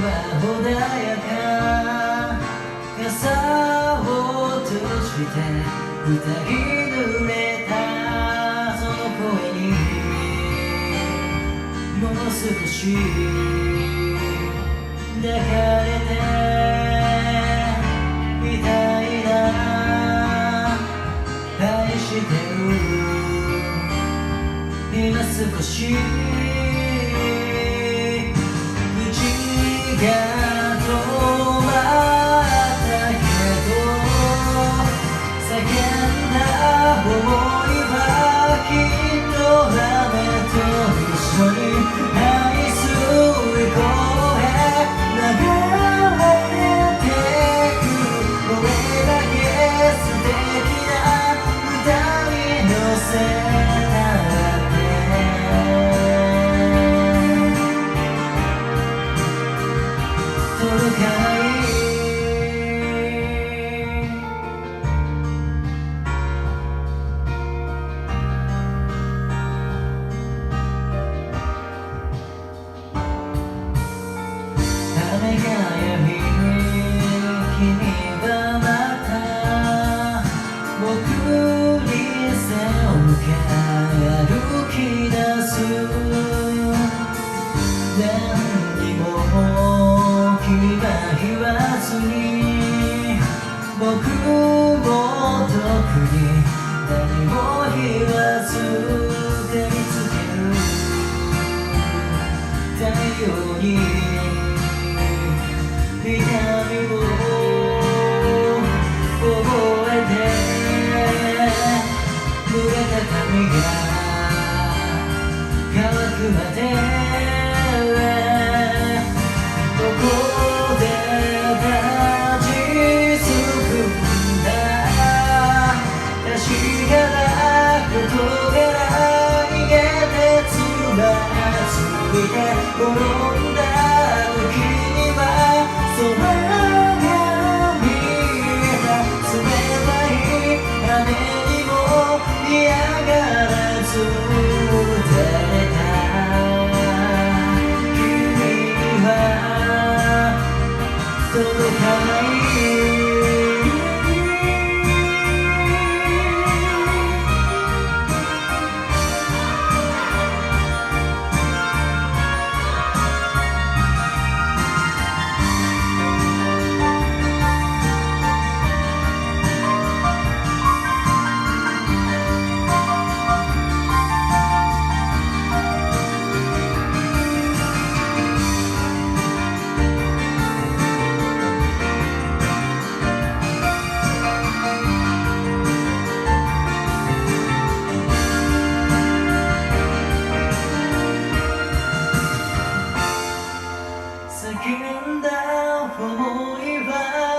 は穏やか傘を閉じて二人濡れたその声にもう少し抱かれていたいな愛してる今少しが止まったけど叫んだ想いはきっと雨と一緒に愛する声流れてくこれだけ素敵な歌に乗せ届かない雨が止み君はまた僕に背を向け歩き出す何にも君は言わずに僕も特に何も言わず照りつける太陽に痛みを覚えて濡れた髪が乾くまで転んだ時には空が見えた冷たい雨にも嫌がらず打たれた君は届かない叫んだ想いは